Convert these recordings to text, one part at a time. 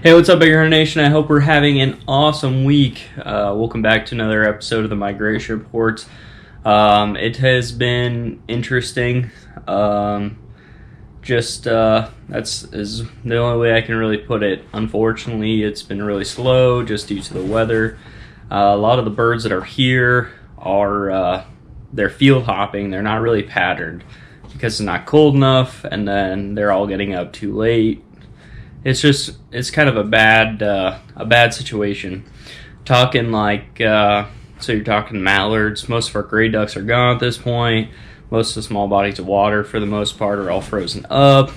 Hey, what's up, Big Hunter Nation? I hope we're having an awesome week. Welcome back to another episode of the Migration Reports. It has been interesting. That's is the only way I can really put it. Unfortunately, it's been really slow just due to the weather. A lot of the birds that are here are they're field hopping. They're not really patterned because it's not cold enough, and then they're all getting up too late. It's kind of a bad situation. Talking so you're talking mallards. Most of our gray ducks are gone at this point. Most of the small bodies of water, for the most part, are all frozen up.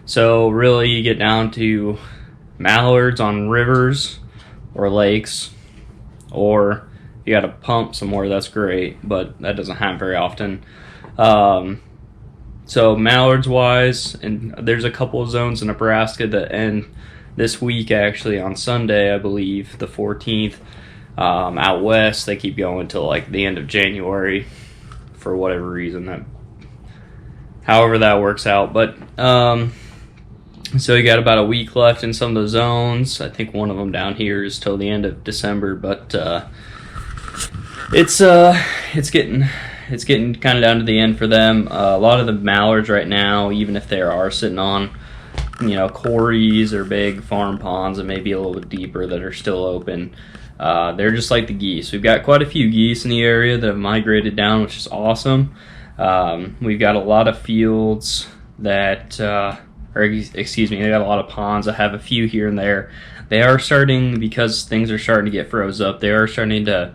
So really, you get down to mallards on rivers or lakes, or you got to pump somewhere. That's great, but that doesn't happen very often. So mallards wise, and there's a couple of zones in Nebraska that end this week, actually on Sunday, I believe, the 14th. Out west, they keep going till like the end of January for whatever reason, however that works out. But so you got about a week left in some of the zones. I think one of them down here is till the end of December, but it's getting kind of down to the end for them. A lot of the mallards right now, even if they are sitting on, quarries or big farm ponds and maybe a little bit deeper that are still open, they're just like the geese. We've got quite a few geese in the area that have migrated down, which is awesome. We've got a lot of fields that, they got a lot of ponds that have a few here and there. They are starting, because things are starting to get froze up, they are starting to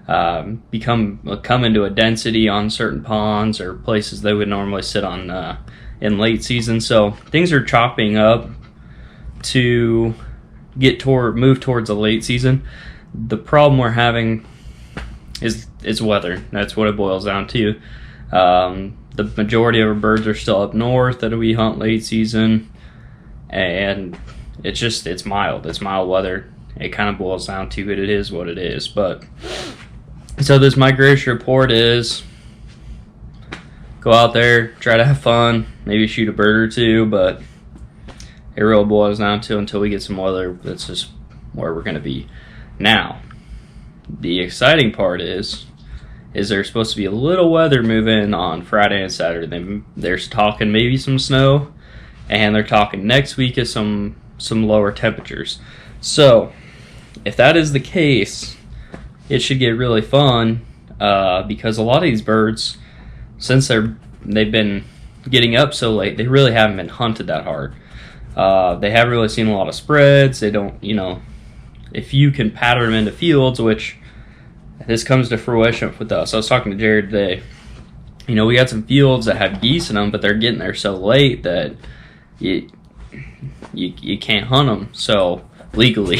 come into a density on certain ponds or places they would normally sit on in late season. So things are chopping up to move towards the late season. The problem we're having is weather. That's what it boils down to. The majority of our birds are still up north that we hunt late season, and it's mild. It's mild weather. It kind of boils down to it. It is what it is. But so this migration report is go out there, try to have fun, maybe shoot a bird or two, but it really boils down to until we get some weather, that's just where we're going to be. Now, the exciting part is there's supposed to be a little weather moving on Friday and Saturday. They're talking maybe some snow, and they're talking next week is some lower temperatures. So, if that is the case, it should get really fun because a lot of these birds, since they've been getting up so late, they really haven't been hunted that hard. They haven't really seen a lot of spreads. They don't, if you can pattern them into fields, which this comes to fruition with us. I was talking to Jared today. We got some fields that have geese in them, but they're getting there so late that you can't hunt them. So legally.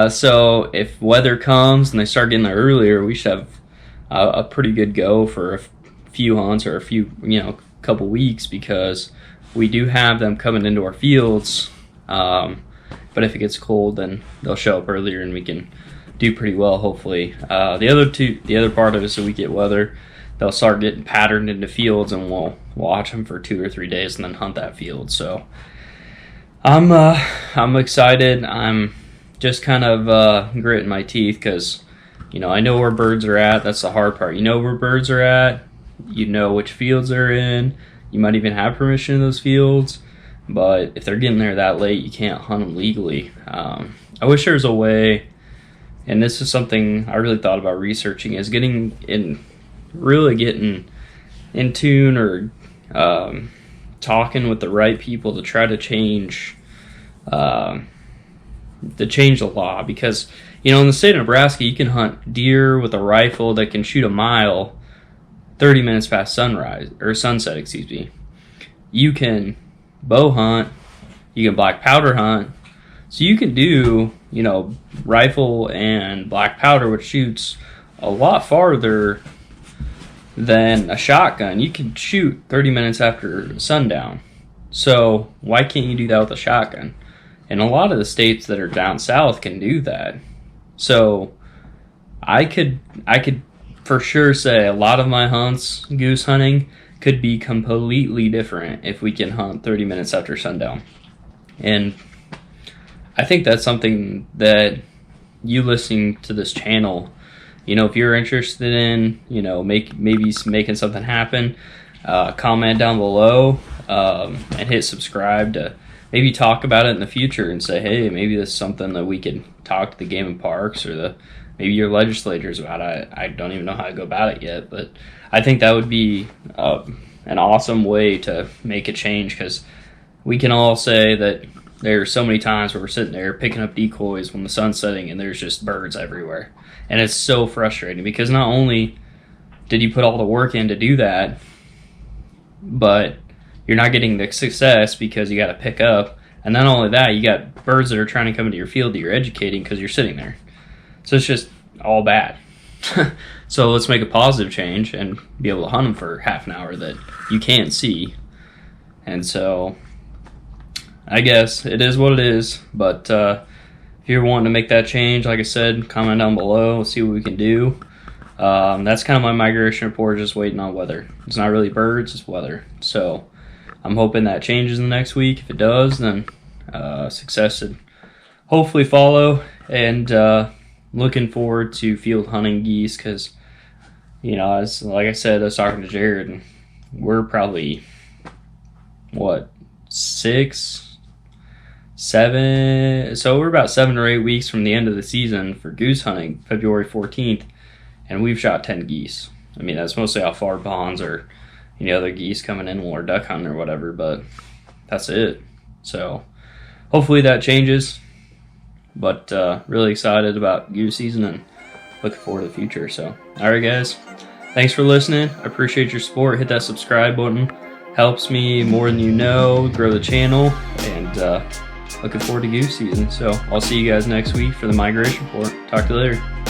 So if weather comes and they start getting there earlier, we should have a pretty good go for a few hunts or a few, couple weeks, because we do have them coming into our fields. But if it gets cold, then they'll show up earlier and we can do pretty well, hopefully. The other part of it is, so we get weather, they'll start getting patterned into fields, and we'll watch them for 2 or 3 days and then hunt that field. So I'm excited. I'm just kind of gritting my teeth because, I know where birds are at. That's the hard part. You know where birds are at. You know which fields they're in. You might even have permission in those fields. But if they're getting there that late, you can't hunt them legally. I wish there was a way, and this is something I really thought about researching, is getting in tune or talking with the right people to try to change the law, because in the state of Nebraska you can hunt deer with a rifle that can shoot a mile 30 minutes past sunset. You can bow hunt, you can black powder hunt, so you can do rifle and black powder, which shoots a lot farther than a shotgun. You can shoot 30 minutes after sundown. So why can't you do that with a shotgun? And a lot of the states that are down south can do that. So I could for sure say a lot of my hunts, goose hunting, could be completely different if we can hunt 30 minutes after sundown. And I think that's something that you listening to this channel, if you're interested in, maybe making something happen, comment down below, and hit subscribe to maybe talk about it in the future and say, hey, maybe this is something that we could talk to the Game and Parks or maybe your legislators about. I don't even know how to go about it yet, but I think that would be an awesome way to make a change, because we can all say that there are so many times where we're sitting there picking up decoys when the sun's setting and there's just birds everywhere. And it's so frustrating because not only did you put all the work in to do that, but you're not getting the success because you got to pick up. And not only that, you got birds that are trying to come into your field that you're educating because you're sitting there. So it's just all bad. So let's make a positive change and be able to hunt them for half an hour that you can't see. And so I guess it is what it is. But if you're wanting to make that change, like I said, comment down below. We'll see what we can do. That's kind of my migration report, just waiting on weather. It's not really birds, it's weather. So I'm hoping that changes in the next week. If it does, then success should hopefully follow. And looking forward to field hunting geese because, as like I said, I was talking to Jared, and we're probably, 6, 7, so we're about 7 or 8 weeks from the end of the season for goose hunting, February 14th, and we've shot 10 geese. I mean, that's mostly off our ponds or other geese coming in while we're duck hunting or whatever, but that's it. So hopefully that changes. But really excited about goose season and looking forward to the future. So, all right, guys. Thanks for listening. I appreciate your support. Hit that subscribe button. Helps me more than you know grow the channel. And looking forward to goose season. So, I'll see you guys next week for the migration report. Talk to you later.